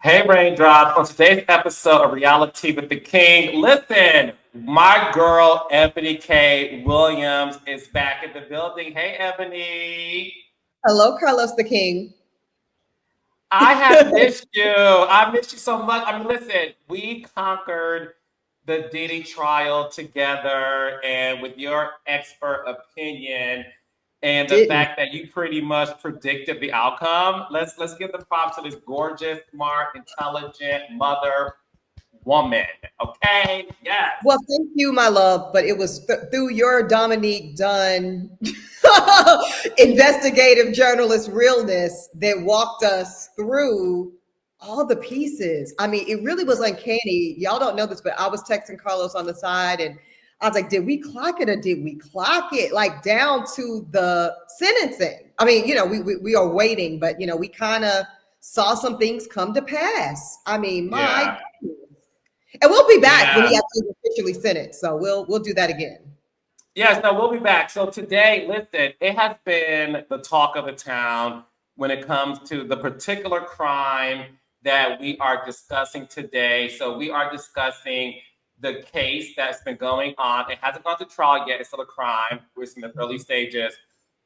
Hey, Raindrop. On today's episode of Reality with the King, listen, my girl, Eboni K Williams, is back in the building. Hey, Ebony. Hello, Carlos the King. I have missed you. I missed you so much. I mean, listen, we conquered the Diddy trial together, and with your expert opinion and the Didn't. fact that you pretty much predicted the outcome, let's give the props to this gorgeous, smart, intelligent mother woman. Okay? Yes. Well, thank you, my love, but it was through your Dominique Dunn investigative journalist realness that walked us through all the pieces. I mean, it really was uncanny. Y'all don't know this, but I was texting Carlos on the side and I was like, did we clock it or did we clock it? Like down to the sentencing. I mean, we are waiting, but we kind of saw some things come to pass. I mean, my Yeah. goodness. And we'll be back when he Yeah. actually officially sentenced. So we'll do that again. Yes, no, we'll be back. So today, listen, it has been the talk of the town when it comes to the particular crime that we are discussing today. So we are discussing the case that's been going on. It hasn't gone to trial yet. It's still a crime. We're in the early stages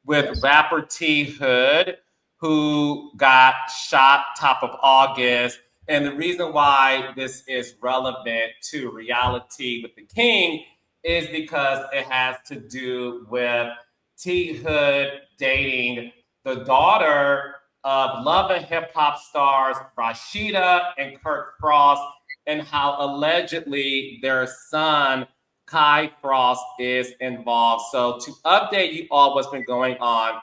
with Yes. rapper T Hood, who got shot top of August. And the reason why this is relevant to Reality with the King is because it has to do with T Hood dating the daughter of Love and Hip Hop stars Rashida and Kirk Frost, and how allegedly their son Kai Frost is involved. So to update you all what's been going on,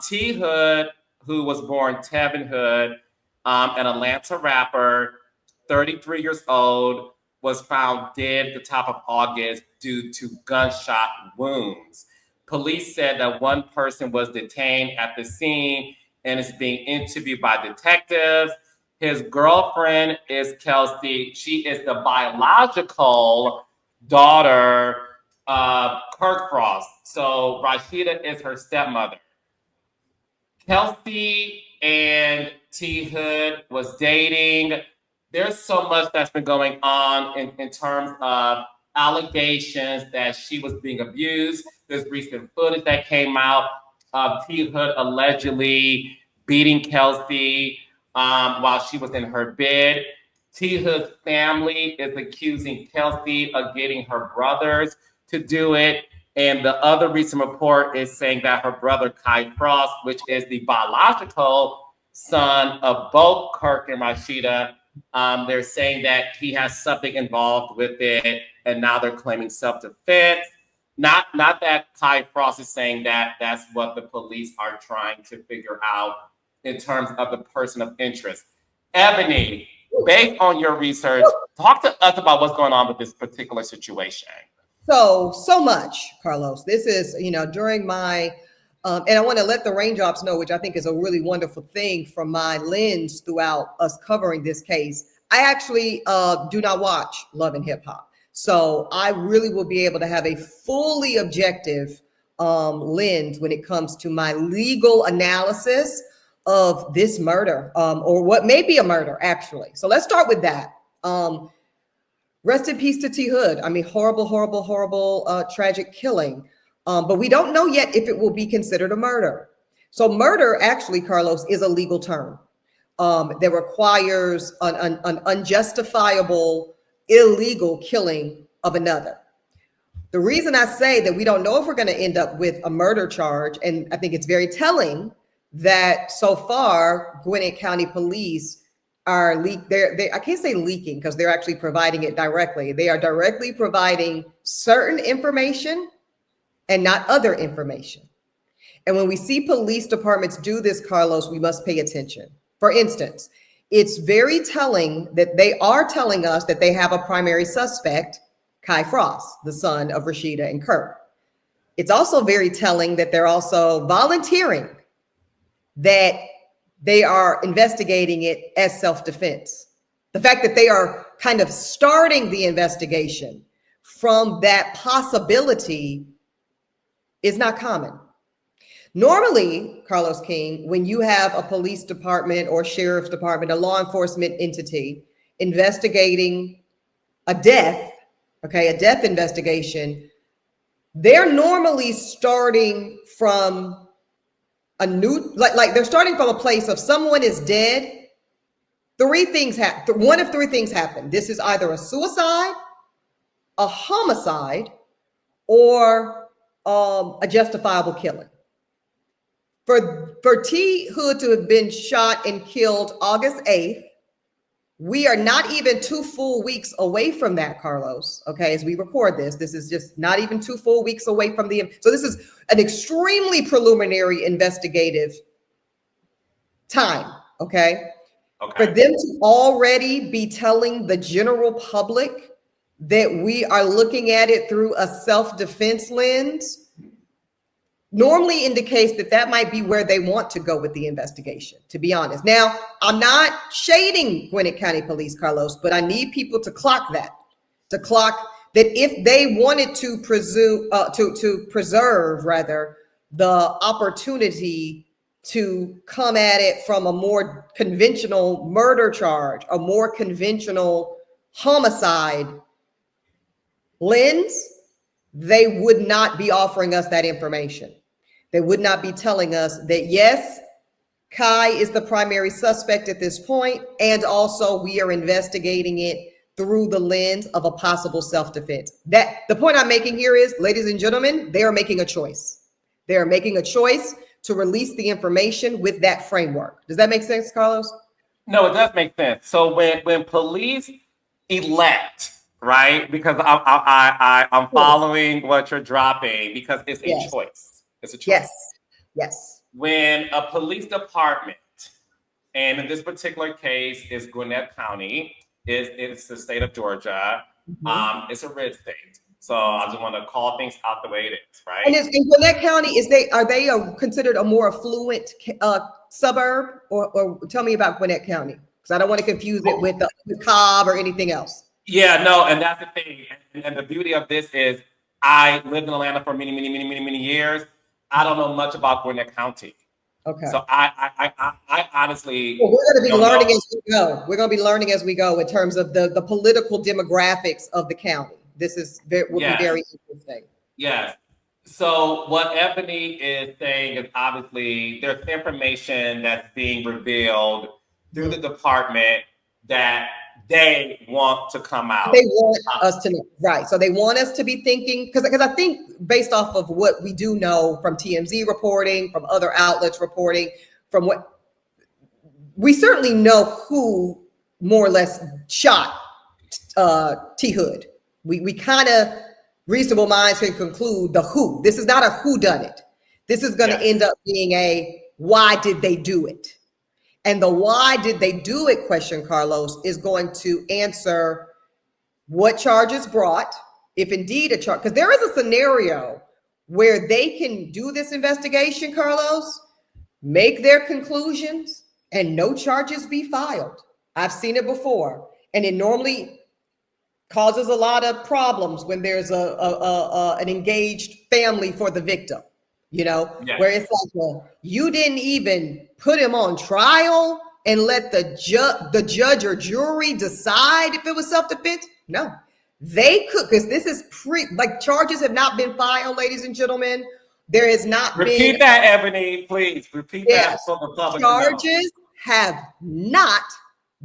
T Hood, who was born Tevin Hood, an Atlanta rapper, 33 years old, was found dead at the top of August due to gunshot wounds. Police said that one person was detained at the scene and is being interviewed by detectives. His girlfriend is Kelsey. She is the biological daughter of Kirk Frost. So Rashida is her stepmother. Kelsey and T Hood was dating. There's so much that's been going on in terms of allegations that she was being abused. There's recent footage that came out of T Hood allegedly beating Kelsey while she was in her bed. T Hood's family is accusing Kelsey of getting her brothers to do it. And the other recent report is saying that her brother Kai Frost, which is the biological son of both Kirk and Rashida, they're saying that he has something involved with it, and now they're claiming self-defense. Not that Kai Frost is saying that. That's what the police are trying to figure out in terms of the person of interest. Ebony, based on your research, talk to us about what's going on with this particular situation. So much, Carlos. This is, during my, and I want to let the raindrops know, which I think is a really wonderful thing from my lens throughout us covering this case. I actually do not watch Love and Hip Hop. So I really will be able to have a fully objective lens when it comes to my legal analysis of this murder or what may be a murder, actually. So let's start with that. Rest in peace to T Hood. I mean, horrible, horrible, horrible, tragic killing. But we don't know yet if it will be considered a murder. So murder, actually, Carlos, is a legal term that requires an unjustifiable, illegal killing of another. The reason I say that we don't know if we're going to end up with a murder charge, and I think it's very telling that so far, Gwynette County police are I can't say leaking because they're actually providing it directly. They are directly providing certain information and not other information. And when we see police departments do this, Carlos, we must pay attention. For instance, it's very telling that they are telling us that they have a primary suspect, Kai Frost, the son of Rashida and Kirk. It's also very telling that they're also volunteering that they are investigating it as self-defense. The fact that they are kind of starting the investigation from that possibility is not common. Normally, Carlos King, when you have a police department or sheriff's department, a law enforcement entity investigating a death, okay, a death investigation, they're normally starting from a new, like they're starting from a place of someone is dead. Three things happen. One of three things happen. This is either a suicide, a homicide, or a justifiable killing. For T. Hood to have been shot and killed August 8th, we are not even 2 full weeks away from that, Carlos. Okay, as we record this is just not even 2 full weeks away from so this is an extremely preliminary investigative time, okay? For them to already be telling the general public that we are looking at it through a self-defense lens normally indicates that that might be where they want to go with the investigation, to be honest. Now, I'm not shading Gwynette County Police, Carlos, but I need people to clock that if they wanted to preserve rather the opportunity to come at it from a more conventional murder charge, a more conventional homicide lens, they would not be offering us that information. They would not be telling us that, yes, Kai is the primary suspect at this point, and also we are investigating it through the lens of a possible self-defense. That the point I'm making here is, ladies and gentlemen, they are making a choice. They are making a choice to release the information with that framework. Does that make sense, Carlos? No, it does make sense. So when police elect, right? Because I'm following what you're dropping because it's a choice. It's a choice. Yes. When a police department, and in this particular case is Gwinnett County, it's the state of Georgia. It's a red state. So I just want to call things out the way it is, right? And in Gwinnett County, are they considered a more affluent suburb? Or tell me about Gwinnett County, because I don't want to confuse it with Cobb or anything else. Yeah, no, and that's the thing. And the beauty of this is I lived in Atlanta for many years. I don't know much about Gwinnett County. Okay. So I honestly. Well, we're going to be learning as we go. We're going to be learning as we go in terms of the political demographics of the county. This will be very interesting. Yes. So what Eboni is saying is obviously there's information that's being revealed through the department that they want to come out. They want us to know, right? So they want us to be thinking, because I think based off of what we do know from TMZ reporting, from other outlets reporting, from what we certainly know who more or less shot T. Hood. We kind of reasonable minds can conclude the who. This is not a who done it. This is going to end up being a why did they do it? And the why did they do it question, Carlos, is going to answer what charges brought, if indeed a charge, because there is a scenario where they can do this investigation, Carlos, make their conclusions, and no charges be filed. I've seen it before. And it normally causes a lot of problems when there's an engaged family for the victim. Where it's like, you didn't even put him on trial and let the judge or jury decide if it was self-defense. No, they could, because this is charges have not been filed, ladies and gentlemen. There has not been. Repeat that, Eboni, please. Repeat that for the public. Charges have not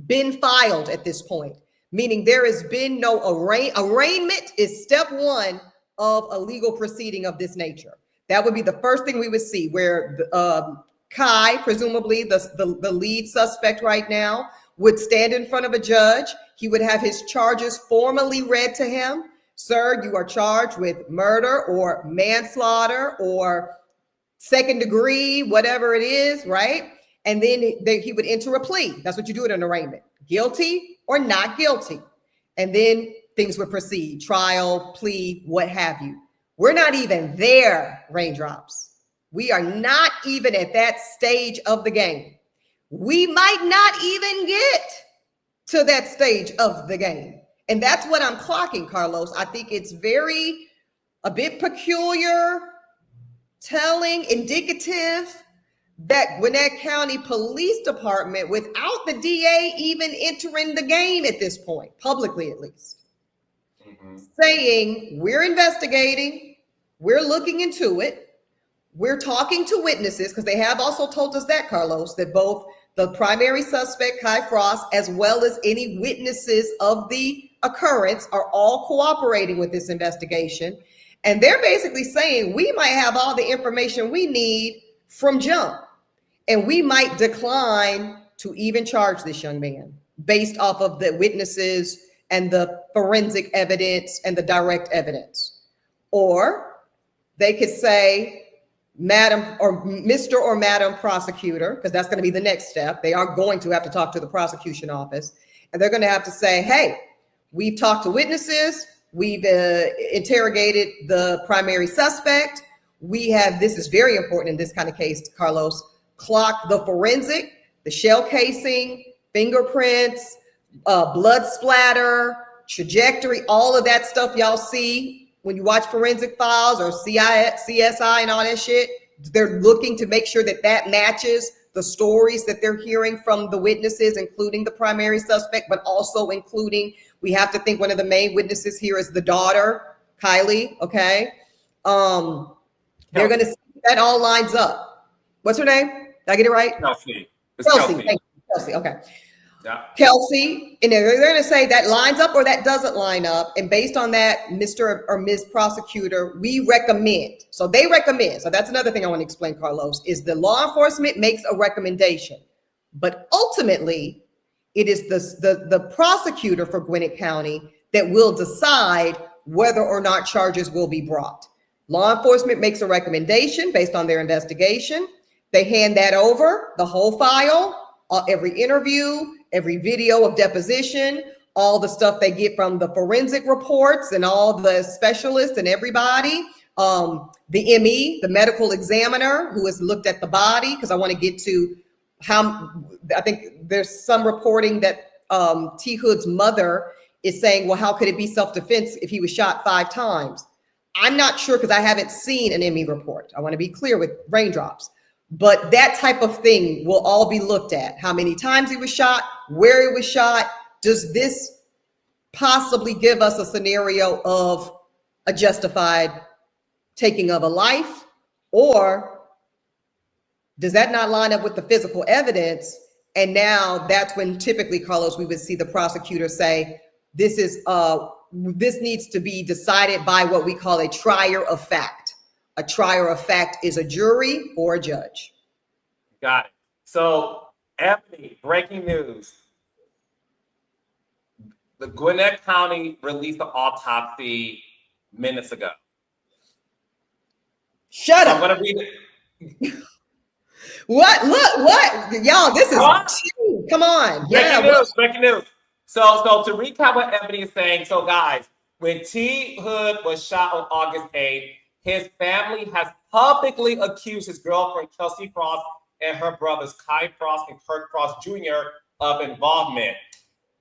been filed at this point, meaning there has been no arraignment is step one of a legal proceeding of this nature. That would be the first thing we would see, where Kai, presumably the lead suspect right now, would stand in front of a judge. He would have his charges formally read to him. Sir, you are charged with murder or manslaughter or second degree, whatever it is, right? And then he would enter a plea. That's what you do at an arraignment. Guilty or not guilty. And then things would proceed. Trial, plea, what have you. We're not even there, Raindrops. We are not even at that stage of the game. We might not even get to that stage of the game. And that's what I'm clocking, Carlos. I think it's a bit peculiar telling, indicative that Gwinnett County Police Department, without the DA even entering the game at this point, publicly at least, saying we're investigating, we're looking into it, we're talking to witnesses, because they have also told us that, Carlos, that both the primary suspect, Kai Frost, as well as any witnesses of the occurrence are all cooperating with this investigation. And they're basically saying we might have all the information we need from jump, and we might decline to even charge this young man based off of the witnesses and the forensic evidence and the direct evidence. Or they could say, Madam or Mr. or Madam Prosecutor, because that's going to be the next step. They are going to have to talk to the prosecution office, and they're going to have to say, hey, we've talked to witnesses, we've interrogated the primary suspect. We have, this is very important in this kind of case, Carlos, clock the forensic, the shell casing, fingerprints, blood splatter, trajectory, all of that stuff y'all see when you watch forensic files or CSI and all that shit. They're looking to make sure that that matches the stories that they're hearing from the witnesses, including the primary suspect, but also including, we have to think one of the main witnesses here is the daughter, Kylie, okay? They're going to see that all lines up. What's her name? Did I get it right? Kelsey. Kelsey. Thank you. Kelsey. Okay. Yeah. Kelsey, and they're going to say that lines up or that doesn't line up. And based on that, Mr. or Ms. Prosecutor, we recommend. So they recommend. So that's another thing I want to explain, Carlos, is the law enforcement makes a recommendation. But ultimately, it is the prosecutor for Gwinnett County that will decide whether or not charges will be brought. Law enforcement makes a recommendation based on their investigation. They hand that over, the whole file, every interview, every video of deposition, all the stuff they get from the forensic reports and all the specialists and everybody, the ME, the medical examiner who has looked at the body, because I want to get to how, I think there's some reporting that T. Hood's mother is saying, well, how could it be self-defense if he was shot 5 times? I'm not sure because I haven't seen an ME report. I want to be clear with raindrops. But that type of thing will all be looked at. How many times he was shot, where he was shot. Does this possibly give us a scenario of a justified taking of a life? Or does that not line up with the physical evidence? And now that's when typically, Carlos, we would see the prosecutor say, this needs to be decided by what we call a trier of fact. A trier of fact is a jury or a judge. Got it. So, Eboni, breaking news. The Gwinnett County released the autopsy minutes ago. Shut up. I'm going to read it. What? Look, what? Y'all, this is, come on. Breaking news. So to recap what Eboni is saying, so guys, when T. Hood was shot on August 8th, his family has publicly accused his girlfriend, Kelsey Frost, and her brothers, Kai Frost and Kirk Frost Jr., of involvement.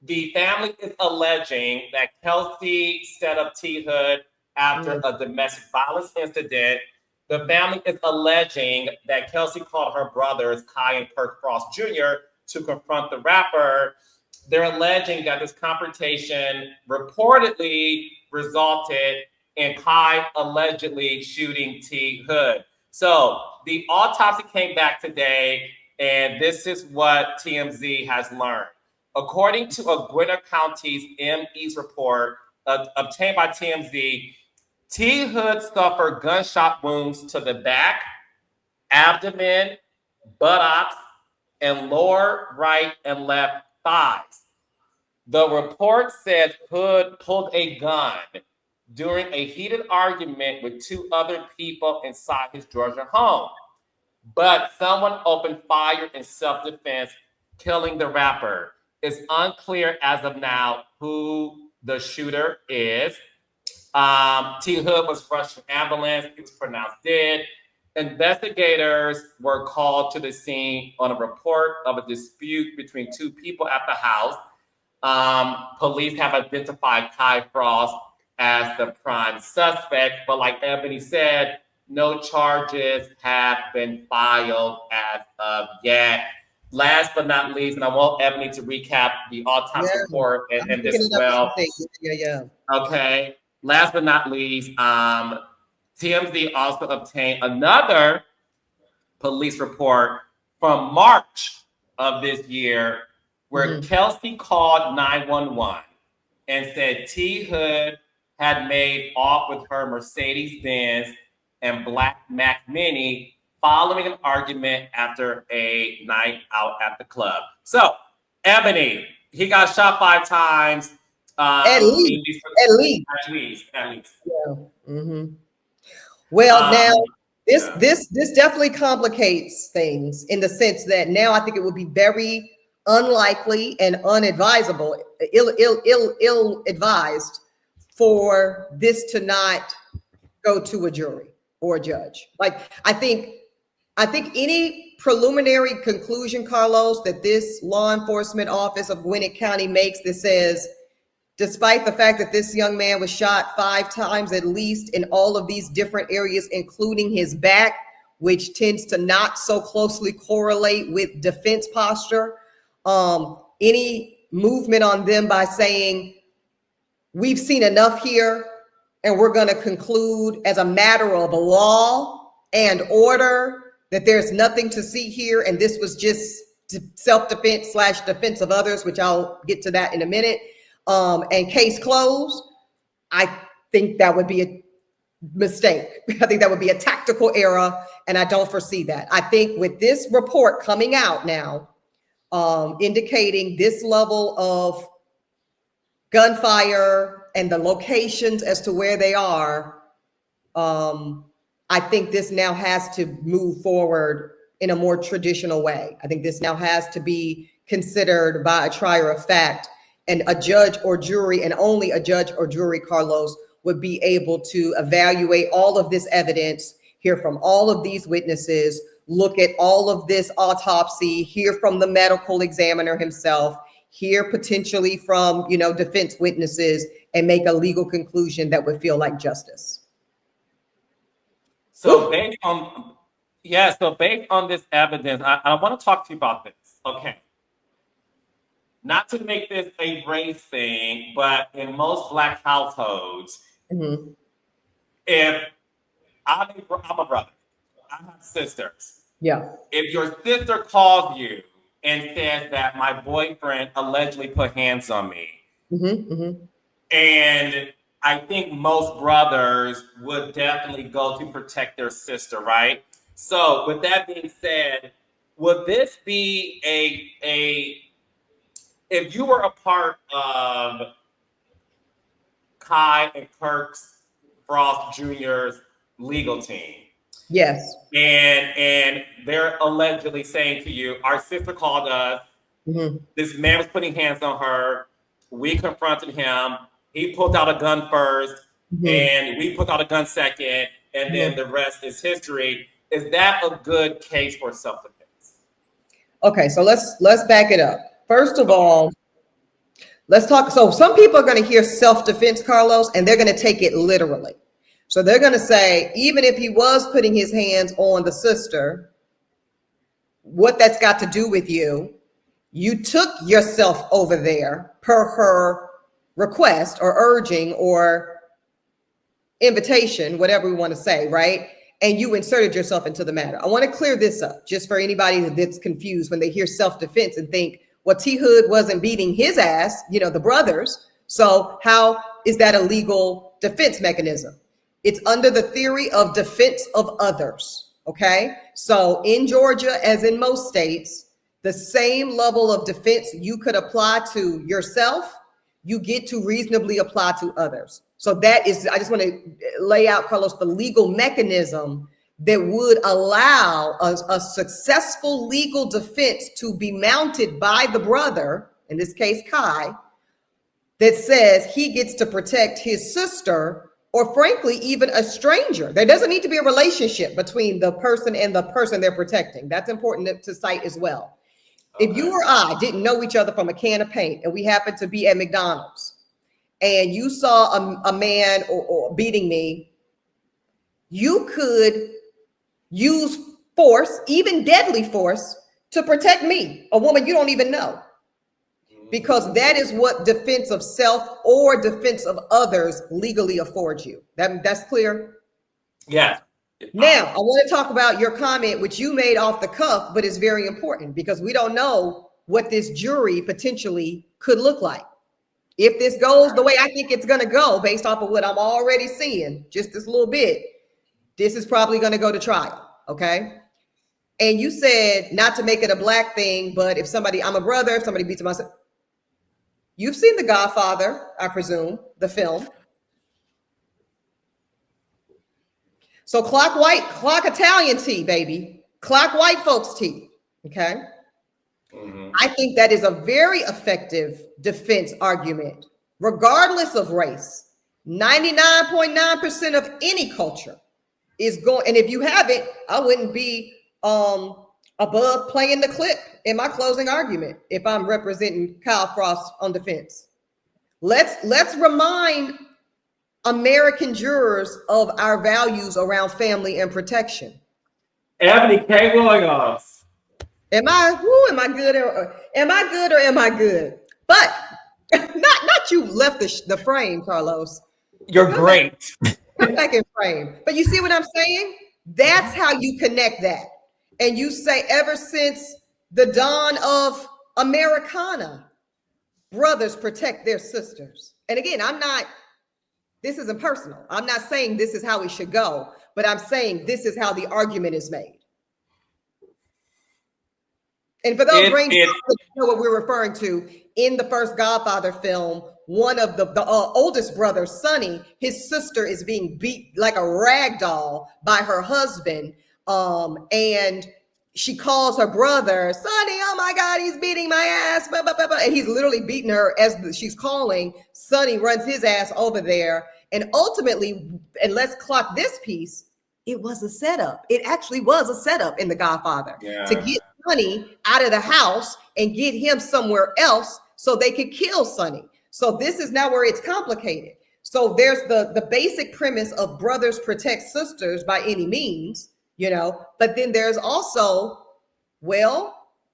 The family is alleging that Kelsey set up T. Hood after a domestic violence incident. The family is alleging that Kelsey called her brothers, Kai and Kirk Frost Jr., to confront the rapper. They're alleging that this confrontation reportedly resulted in Kai allegedly shooting T. Hood. So the autopsy came back today, and this is what TMZ has learned. According to a Gwinnett County's ME's report obtained by TMZ, T. Hood suffered gunshot wounds to the back, abdomen, buttocks, and lower right and left thighs. The report said Hood pulled a gun during a heated argument with 2 other people inside his Georgia home. But someone opened fire in self-defense, killing the rapper. It's unclear as of now who the shooter is. T. Hood was rushed to ambulance. He was pronounced dead. Investigators were called to the scene on a report of a dispute between 2 people at the house. Police have identified Kai Frost as the prime suspect, but like Eboni said, no charges have been filed as of yet. Last but not least, and I want Ebony to recap the autopsy report and this as well. Yeah. Okay. Last but not least, TMZ also obtained another police report from March of this year where Kelsey called 911 and said T Hood had made off with her Mercedes-Benz and Black Mac Mini following an argument after a night out at the club. So, Ebony, he got shot 5 times. At least. Yeah. Well, now this definitely complicates things in the sense that now I think it would be very unlikely and unadvisable, ill advised for this to not go to a jury or a judge. Like I think any preliminary conclusion, Carlos, that this law enforcement office of Gwynette County makes that says, despite the fact that this young man was shot 5 times at least in all of these different areas, including his back, which tends to not so closely correlate with defense posture, any movement on them by saying, we've seen enough here and we're going to conclude as a matter of law and order that there's nothing to see here and this was just self-defense / defense of others, which I'll get to that in a minute, and case closed, I think that would be a mistake. I think that would be a tactical error, and I don't foresee that. I think with this report coming out now, indicating this level of gunfire and the locations as to where they are, I think this now has to move forward in a more traditional way. I think this now has to be considered by a trier of fact, and a judge or jury, and only a judge or jury, Carlos, would be able to evaluate all of this evidence, hear from all of these witnesses, look at all of this autopsy, hear from the medical examiner himself, hear potentially from, defense witnesses, and make a legal conclusion that would feel like justice. So based on this evidence, I want to talk to you about this. Okay. Not to make this a race thing, but in most Black households, if I'm a brother, I have sisters. Yeah. If your sister calls you and says that my boyfriend allegedly put hands on me, and I think most brothers would definitely go to protect their sister, right? So with that being said, would this be if you were a part of Kai and Kirk's Frost Jr.'s legal team? Yes. And they're allegedly saying to you, our sister called us, this man was putting hands on her, we confronted him, he pulled out a gun first, and we pulled out a gun second, and then the rest is history. Is that a good case for self-defense? Okay, so let's back it up. First of all, let's talk. So some people are going to hear self-defense, Carlos, and they're going to take it literally. So they're going to say, even if he was putting his hands on the sister, what that's got to do with you, you took yourself over there per her request or urging or invitation, whatever we want to say, right? And you inserted yourself into the matter. I want to clear this up just for anybody that's confused when they hear self-defense and think, well, T Hood wasn't beating his ass, the brothers. So how is that a legal defense mechanism? It's under the theory of defense of others. Okay. So in Georgia, as in most states, the same level of defense you could apply to yourself, you get to reasonably apply to others. So that is, I just want to lay out, Carlos, the legal mechanism that would allow a successful legal defense to be mounted by the brother, in this case, Kai, that says he gets to protect his sister, or frankly, even a stranger. There doesn't need to be a relationship between the person and the person they're protecting. That's important to cite as well. Okay. If you or I didn't know each other from a can of paint and we happened to be at McDonald's and you saw a man or beating me, you could use force, even deadly force, to protect me, a woman you don't even know. Because that is what defense of self or defense of others legally affords you. That's clear? Yeah. Now, I want to talk about your comment, which you made off the cuff, but is very important because we don't know what this jury potentially could look like. If this goes the way I think it's going to go, based off of what I'm already seeing, just this little bit, this is probably going to go to trial, okay? And you said not to make it a black thing, but if somebody, I'm a brother, if somebody beats my son. You've seen The Godfather, I presume, the film. So clock white, clock Italian tea, baby. Clock white folks tea, okay? Mm-hmm. I think that is a very effective defense argument, regardless of race. 99.9% of any culture is going, and if you haven't, I wouldn't be above playing the clip in my closing argument if I'm representing Kyle Frost on defense. Let's remind American jurors of our values around family and protection. Eboni K Williams. Am I good or am I good? But not you left the frame, Carlos. You're great. Come back in frame. But you see what I'm saying? That's how you connect that. And you say, ever since the dawn of Americana, brothers protect their sisters. And again, this isn't personal. I'm not saying this is how it should go, but I'm saying this is how the argument is made. And for those brains who know what we're referring to, in the first Godfather film, one of the oldest brothers, Sonny, his sister is being beat like a rag doll by her husband. And she calls her brother, Sonny, oh my God, he's beating my ass. Blah, blah, blah, blah. And he's literally beating her as she's calling. Sonny runs his ass over there. And ultimately, and let's clock this piece, it was a setup. It actually was a setup in The Godfather to get Sonny out of the house and get him somewhere else so they could kill Sonny. So this is now where it's complicated. So there's the basic premise of brothers protect sisters by any means, but then there's also,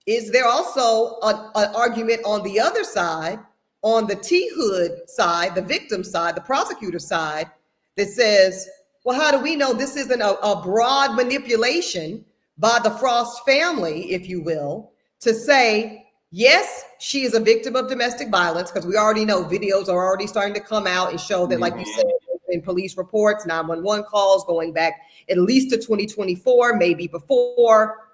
is there also an argument on the other side, on the T-Hood side, the victim side, the prosecutor side, that says, well, how do we know this isn't a broad manipulation by the Frost family, if you will, to say, yes, she is a victim of domestic violence, because we already know videos are already starting to come out and show that, like you said, in police reports, 911 calls going back at least to 2024, maybe before.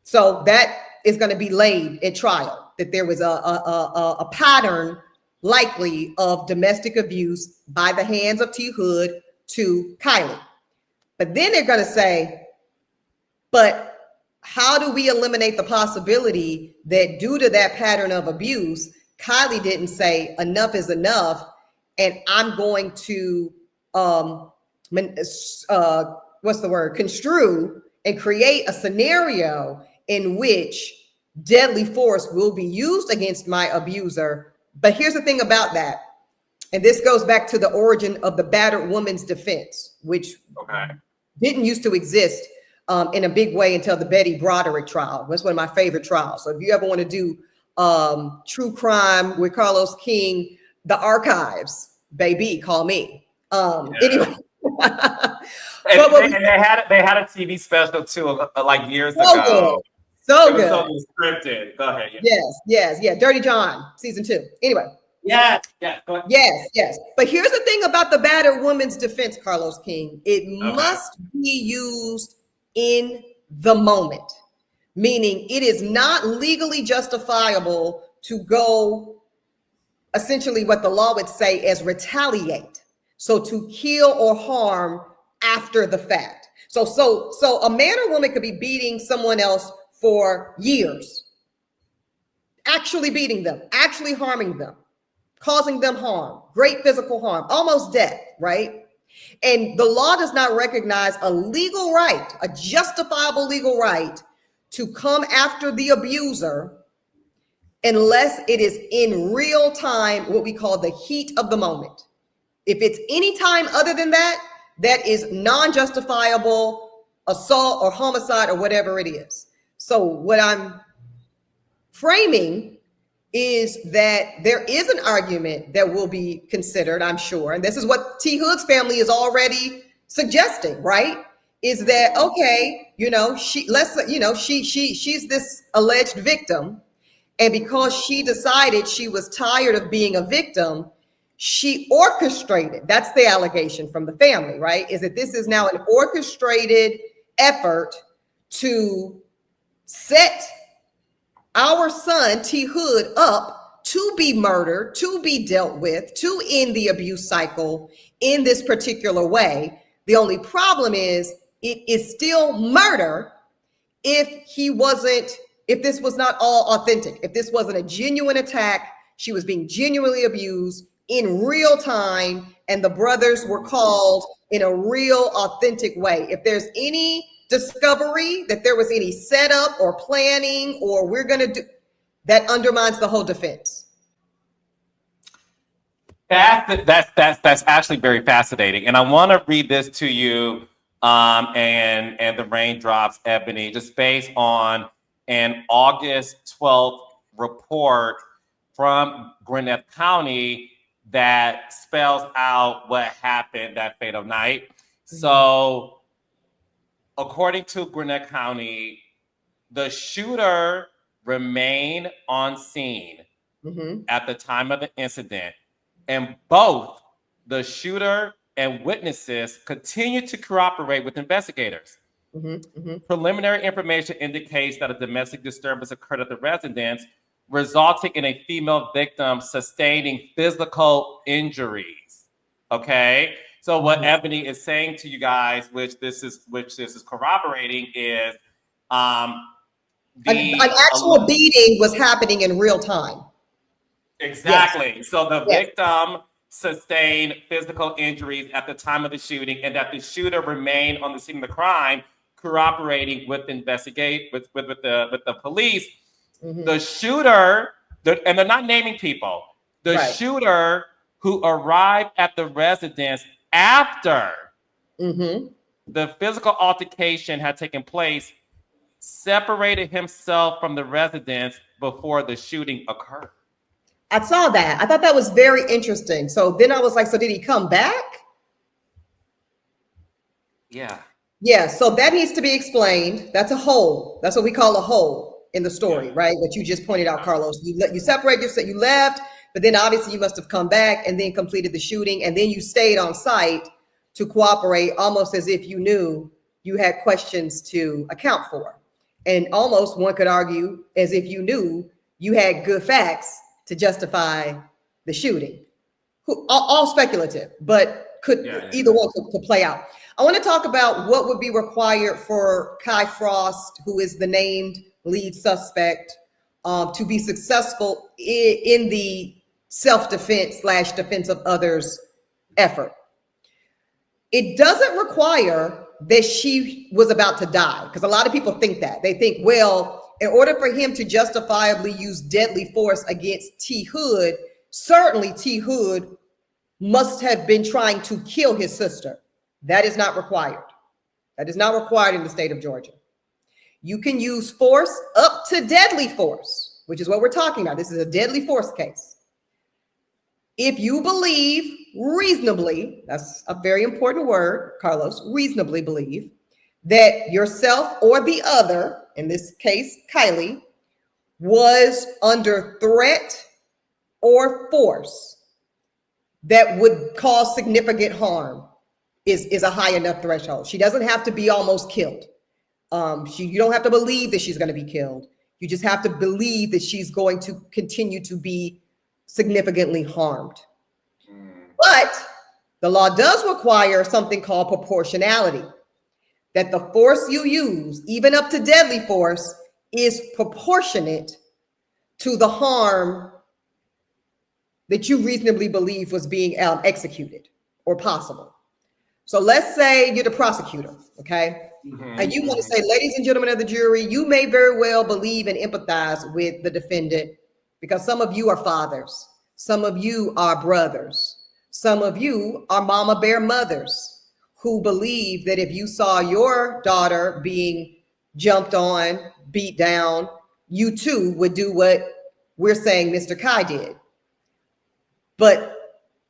So that is going to be laid at trial, that there was a pattern likely of domestic abuse by the hands of T. Hood to Kylie. But then they're going to say, but how do we eliminate the possibility that due to that pattern of abuse, Kylie didn't say enough is enough, and I'm going to construe and create a scenario in which deadly force will be used against my abuser. But here's the thing about that, and this goes back to the origin of the battered woman's defense, which didn't used to exist in a big way until the Betty Broderick trial. That's one of my favorite trials. So if you ever want to do true crime with Carlos King, the archives, baby, call me. Anyway. And they had a TV special too, like years ago. So good. So scripted. Go ahead. Yes. Dirty John, season 2. Anyway. Yeah. Go ahead. Yes. But here's the thing about the battered woman's defense, Carlos King. It must be used in the moment, meaning it is not legally justifiable to go essentially what the law would say as retaliate. So to kill or harm after the fact. So a man or woman could be beating someone else for years, actually beating them, actually harming them, causing them harm, great physical harm, almost death, right? And the law does not recognize a legal right, a justifiable legal right to come after the abuser unless it is in real time, what we call the heat of the moment. If it's any time other than that, that is non-justifiable assault or homicide or whatever it is. So what I'm framing is that there is an argument that will be considered, I'm sure, and this is what T. Hood's family is already suggesting, right? Is that okay? She's this alleged victim, and because she decided she was tired of being a victim, she orchestrated. That's the allegation from the family, right? Is that this is now an orchestrated effort to set our son T. Hood up to be murdered, to be dealt with, to end the abuse cycle in this particular way. The only problem is it is still murder if this was not all authentic, if this wasn't a genuine attack, she was being genuinely abused in real time, and the brothers were called in a real authentic way. If there's any discovery that there was any setup or planning or we're going to do, that undermines the whole defense. That's actually very fascinating, and I want to read this to you, and the raindrops, Ebony, just based on an August 12th report from Gwynette County that spells out what happened that fatal night. Mm-hmm. So, according to Gren County, the shooter remained on scene at the time of the incident, and both the shooter and witnesses continued to cooperate with investigators. Preliminary information indicates that a domestic disturbance occurred at the residence, resulting in a female victim sustaining physical injuries. Okay, so what Ebony is saying to you guys, which this is corroborating, is an actual beating was happening in real time. Exactly. Yes. So the victim sustained physical injuries at the time of the shooting, and that the shooter remained on the scene of the crime, cooperating with the police. The shooter, and they're not naming people. The shooter who arrived at the residence after the physical altercation had taken place, separated himself from the residence before the shooting occurred. I saw that. I thought that was very interesting. So then I was like, so did he come back? Yeah. Yeah. So that needs to be explained. That's a hole. That's what we call a hole in the story, right? What you just pointed out, Carlos. You separate yourself, you left, but then obviously you must have come back and then completed the shooting. And then you stayed on site to cooperate, almost as if you knew you had questions to account for. And almost one could argue as if you knew you had good facts to justify the shooting. All speculative, but either one could play out. I want to talk about what would be required for Kai Frost, who is the named lead suspect, to be successful in the self-defense / defense of others effort. It doesn't require that she was about to die, because a lot of people think that. They think, well, in order for him to justifiably use deadly force against T. Hood, certainly T. Hood must have been trying to kill his sister. That is not required. That is not required in the state of Georgia. You can use force up to deadly force, which is what we're talking about. This is a deadly force case. If you believe reasonably, that's a very important word, Carlos, reasonably believe that yourself or the other, in this case, Kylie, was under threat or force that would cause significant harm is a high enough threshold. She doesn't have to be almost killed. You don't have to believe that she's going to be killed. You just have to believe that she's going to continue to be significantly harmed. But the law does require something called proportionality, that the force you use, even up to deadly force, is proportionate to the harm that you reasonably believe was being executed or possible. So let's say you're the prosecutor, okay? And you want to say, ladies and gentlemen of the jury, you may very well believe and empathize with the defendant because some of you are fathers, some of you are brothers, some of you are mama bear mothers who believe that if you saw your daughter being jumped on, beat down, you too would do what we're saying Mr. Kai did. But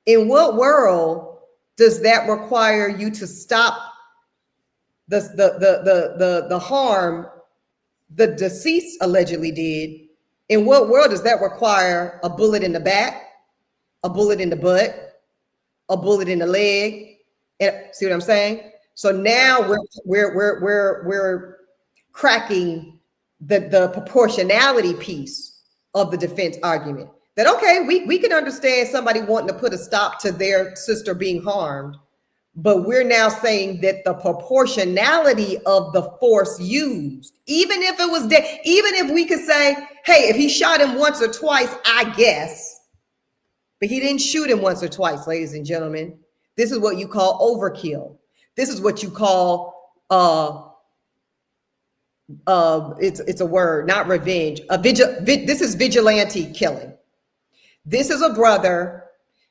in what world does that require you to stop the harm the deceased allegedly did? In what world does that require a bullet in the back, a bullet in the butt, a bullet in the leg? And see what I'm saying? So now we're cracking the proportionality piece of the defense argument. That okay, we can understand somebody wanting to put a stop to their sister being harmed, but we're now saying that the proportionality of the force used, even if it was dead, even if we could say, hey, if he shot him once or twice, I guess, but he didn't shoot him once or twice, ladies and gentlemen. This is what you call overkill. This is what you call it's a word, not revenge. This is vigilante killing. This is a brother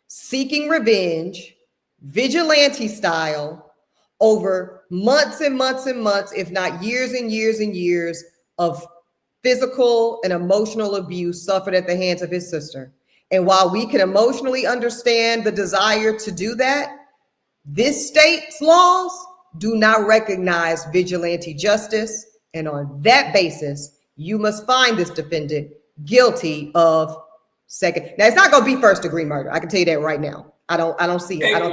seeking revenge, vigilante style, over months and months and months, if not years and years and years of physical and emotional abuse suffered at the hands of his sister. And while we can emotionally understand the desire to do that, this state's laws do not recognize vigilante justice. And on that basis, you must find this defendant guilty of second. Now, it's not going to be first degree murder. I can tell you that right now. I don't see it.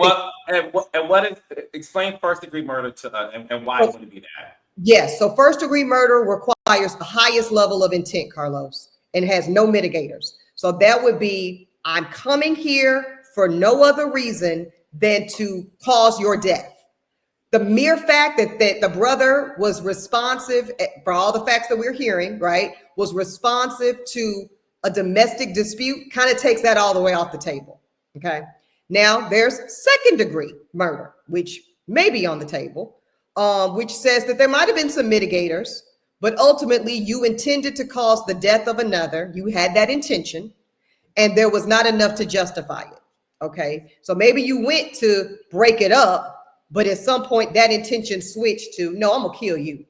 What is explain first degree murder to us and why it would be that? Yes. So first degree murder requires the highest level of intent, Carlos, and has no mitigators. So that would be, I'm coming here for no other reason than to cause your death. The mere fact that the brother was responsive, for all the facts that we're hearing, right, was responsive to a domestic dispute, kind of takes that all the way off the table. Okay. Now there's second degree murder, which may be on the table, which says that there might have been some mitigators, but ultimately you intended to cause the death of another. You had that intention, and there was not enough to justify it. Okay. So maybe you went to break it up, but at some point that intention switched to, no, I'm gonna kill you.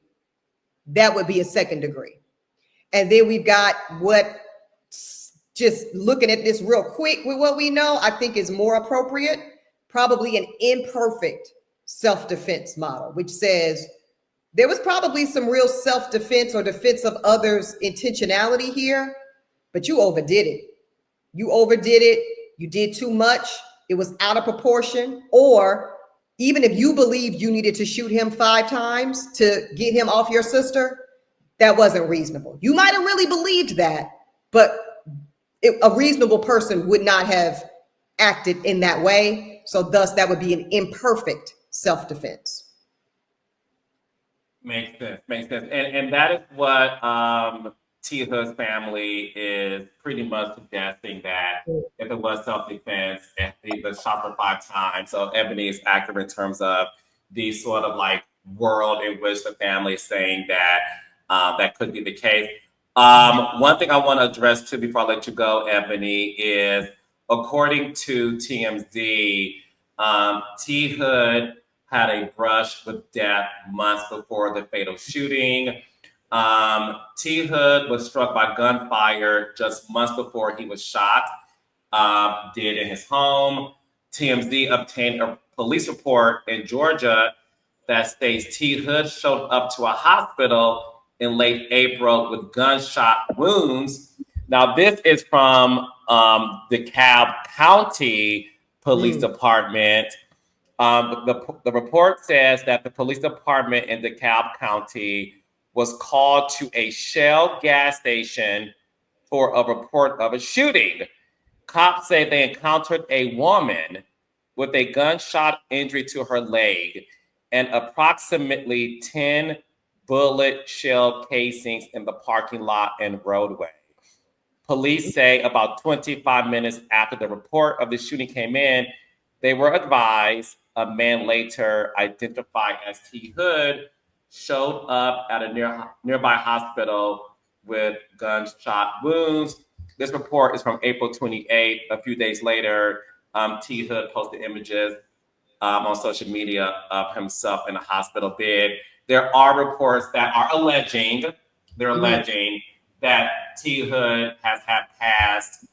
That would be a second degree. And then we've got what, just looking at this real quick with what we know, I think is more appropriate, probably an imperfect self-defense model, which says there was probably some real self-defense or defense of others' intentionality here, but you overdid it. You overdid it. You did too much. It was out of proportion. Or even if you believed you needed to shoot him 5 times to get him off your sister, that wasn't reasonable. You might have really believed that, but a reasonable person would not have acted in that way. So thus that would be an imperfect self-defense. Makes sense. And that is what T Hood's family is pretty much suggesting, that if it was self-defense, he was shot for 5 times. So Eboni is accurate in terms of the sort of like world in which the family is saying that that could be the case. One thing I want to address too before I let you go, Eboni, is according to TMZ, T Hood had a brush with death months before the fatal shooting. T Hood was struck by gunfire just months before he was shot, dead in his home. TMZ obtained a police report in Georgia that states T Hood showed up to a hospital in late April with gunshot wounds. Now, this is from DeKalb County Police Department. The report says that the police department in DeKalb County was called to a Shell gas station for a report of a shooting. Cops say they encountered a woman with a gunshot injury to her leg and approximately 10 bullet shell casings in the parking lot and roadway. Police say about 25 minutes after the report of the shooting came in, they were advised a man later identified as T Hood showed up at a nearby hospital with gunshot wounds. This report is from April 28th. A few days later, T Hood posted images on social media of himself in a hospital bed. There are reports that are alleging, that T Hood has had past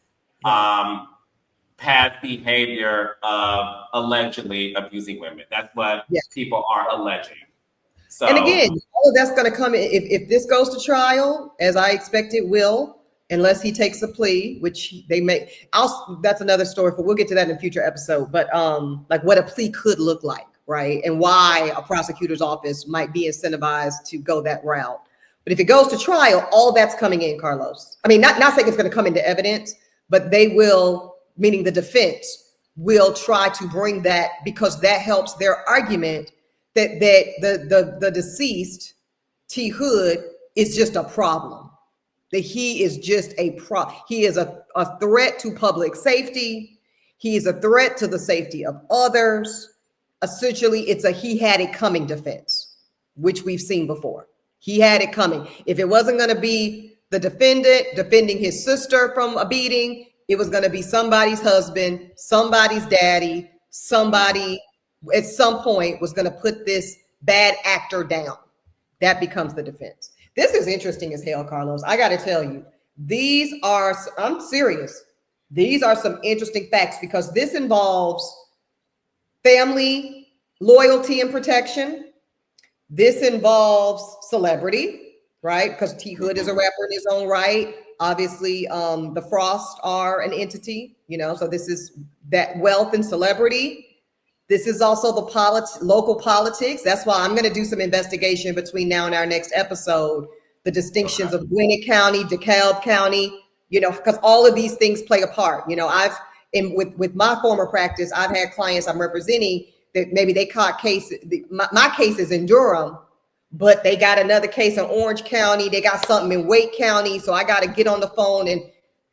behavior of allegedly abusing women. That's what people are alleging. So, and again, all of that's going to come if this goes to trial, as I expect it will, unless he takes a plea, which they may. That's another story, we'll get to that in a future episode. But like what a plea could look like, right? And why a prosecutor's office might be incentivized to go that route. But if it goes to trial, all that's coming in, Carlos. I mean, not saying it's going to come into evidence, but they will, meaning the defense, will try to bring that because that helps their argument that the deceased, T Hood, is just a problem. That he is just he is a threat to public safety. He is a threat to the safety of others. Essentially, it's a he had it coming defense, which we've seen before. He had it coming. If it wasn't going to be the defendant defending his sister from a beating, it was going to be somebody's husband, somebody's daddy, somebody at some point was going to put this bad actor down. That becomes the defense. This is interesting as hell, Carlos. I got to tell you, I'm serious. These are some interesting facts because this involves family loyalty and protection. This involves celebrity, right? Because T Hood is a rapper in his own right. Obviously, the Frost are an entity, so this is that wealth and celebrity. This is also the local politics. That's why I'm going to do some investigation between now and our next episode, the distinctions of Gwynette County, DeKalb County, because all of these things play a part. With my former practice, I've had clients I'm representing that maybe they caught cases. My case is in Durham, but they got another case in Orange County. They got something in Wake County. So I got to get on the phone and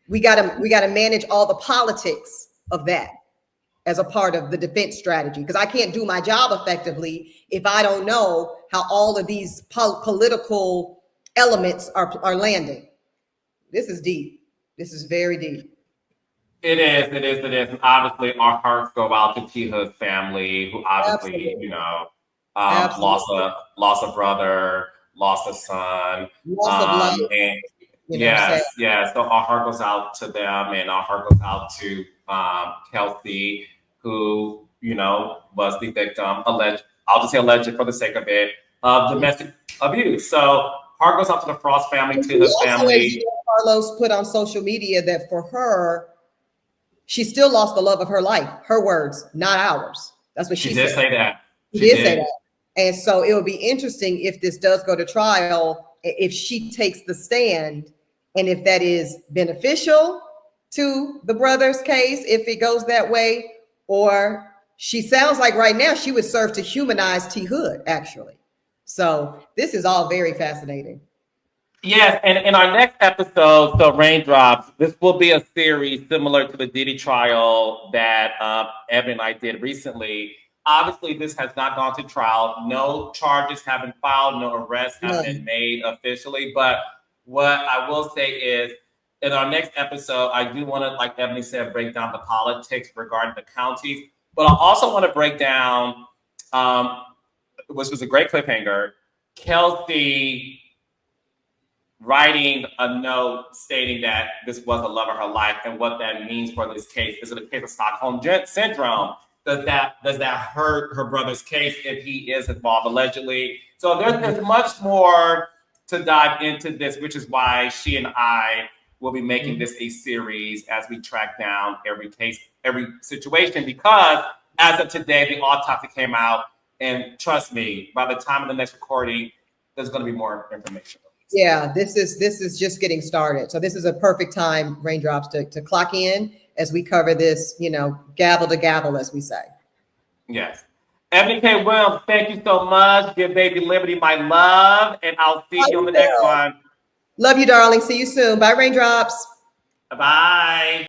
we got to manage all the politics of that as a part of the defense strategy. Because I can't do my job effectively if I don't know how all of these political elements are landing. This is deep. This is very deep. It is. And obviously, our hearts go out to T Hood's family, who obviously, lost a brother, lost a son, loss of life. And yes. So our heart goes out to them, and our heart goes out to Kelsey, who was the victim, alleged. I'll just say alleged for the sake of it, of domestic abuse. So heart goes out to the Frost family, to his family. Carlos put on social media that for her, she still lost the love of her life. Her words, not ours. That's what she said. Did say that. She did say that. And so it will be interesting if this does go to trial, if she takes the stand and if that is beneficial to the brother's case, if it goes that way, or she sounds like right now she would serve to humanize T Hood, actually. So this is all very fascinating. Yes, and in our next episode, so Raindrops, this will be a series similar to the Diddy trial that Evan and I did recently. Obviously, this has not gone to trial. No charges have been filed. No arrests have been made officially. But what I will say is, in our next episode, I do want to, like Ebony said, break down the politics regarding the counties. But I also want to break down, which was a great cliffhanger, Kelsey writing a note stating that this was the love of her life and what that means for this case. Is it a case of Stockholm syndrome? Does that hurt her brother's case if he is involved allegedly? So there's much more to dive into this, which is why she and I will be making this a series as we track down every case, every situation, because as of today, the autopsy came out, and trust me, by the time of the next recording, there's going to be more information. Yeah, this is just getting started. So this is a perfect time, Raindrops, to clock in as we cover this, gavel to gavel, as we say. Yes. Eboni K Williams, thank you so much. Give baby Liberty my love, and I'll see you on the next one. Love you, darling. See you soon. Bye, Raindrops. Bye-bye.